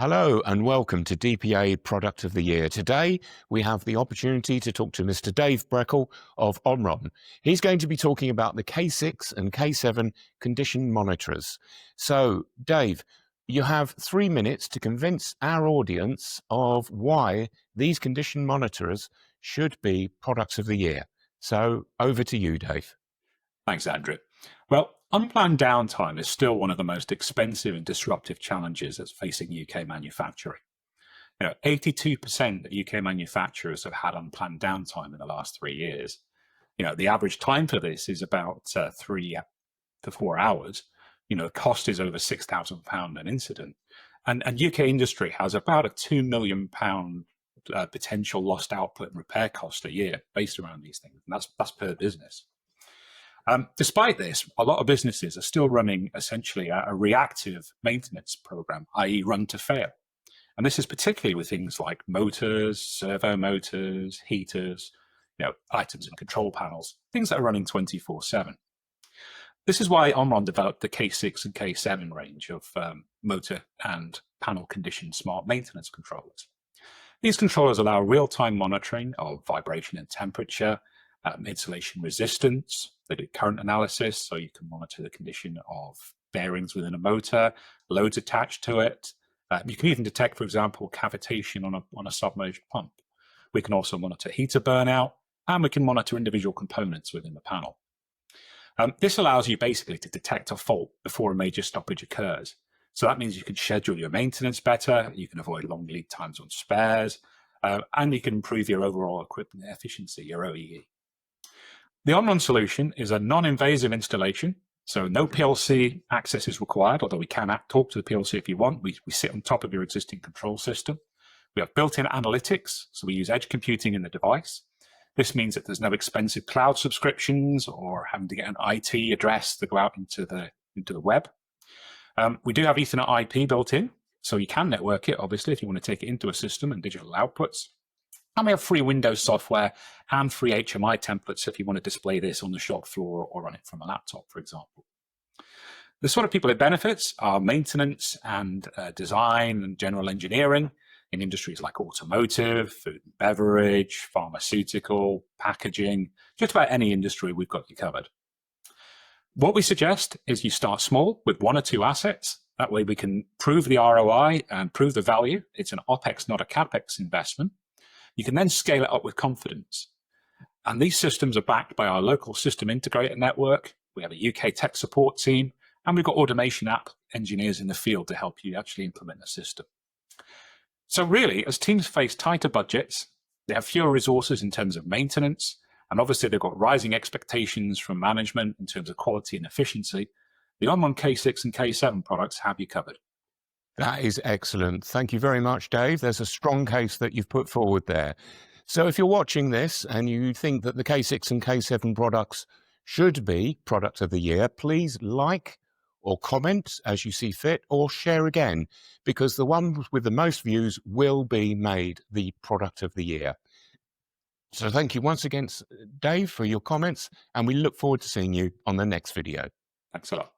Hello and welcome to DPA Product of the Year. Today, we have the opportunity to talk to Mr. Dave Breckle of Omron. He's going to be talking about the K6 and K7 condition monitors. So, Dave, you have 3 minutes to convince our audience of why these condition monitors should be products of the year. So, over to you, Dave. Thanks, Andrew. Well, unplanned downtime is still one of the most expensive and disruptive challenges that's facing UK manufacturing. 82% of UK manufacturers have had unplanned downtime in the last 3 years. The average time for this is about 3 to 4 hours. The cost is over £6,000 an incident. And UK industry has about a £2 million potential lost output and repair cost a year based around these things. And that's per business. Despite this, a lot of businesses are still running essentially a reactive maintenance program, i.e. run to fail. And this is particularly with things like motors, servo motors, heaters, items and control panels, things that are running 24/7. This is why Omron developed the K6 and K7 range of motor and panel condition smart maintenance controllers. These controllers allow real-time monitoring of vibration and temperature, insulation resistance. They do current analysis, so you can monitor the condition of bearings within a motor, loads attached to it. You can even detect, for example, cavitation on a submerged pump. We can also monitor heater burnout, and we can monitor individual components within the panel. This allows you basically to detect a fault before a major stoppage occurs. So that means you can schedule your maintenance better, you can avoid long lead times on spares, and you can improve your overall equipment efficiency, your OEE. The Omron solution is a non-invasive installation, so no PLC access is required, although we can talk to the PLC if you want. We sit on top of your existing control system. We have built-in analytics, so we use edge computing in the device. This means that there's no expensive cloud subscriptions or having to get an IT address to go out into the web. We do have Ethernet IP built in, so you can network it, obviously, if you want to take it into a system and digital outputs. And we have free Windows software and free HMI templates if you want to display this on the shop floor or run it from a laptop, for example. The sort of people it benefits are maintenance and design and general engineering in industries like automotive, food and beverage, pharmaceutical, packaging, just about any industry we've got you covered. What we suggest is you start small with 1 or 2 assets. That way we can prove the ROI and prove the value. It's an OPEX, not a CAPEX investment. You can then scale it up with confidence. And these systems are backed by our local system integrator network. We have a UK tech support team, and we've got automation app engineers in the field to help you actually implement the system. So really, as teams face tighter budgets, they have fewer resources in terms of maintenance, and obviously they've got rising expectations from management in terms of quality and efficiency. The Omron K6 and K7 products have you covered. That is excellent. Thank you very much, Dave. There's a strong case that you've put forward there. So if you're watching this and you think that the K6 and K7 products should be product of the year, please like or comment as you see fit, or share again, because the one with the most views will be made the product of the year. So thank you once again, Dave, for your comments, and we look forward to seeing you on the next video. Thanks a lot.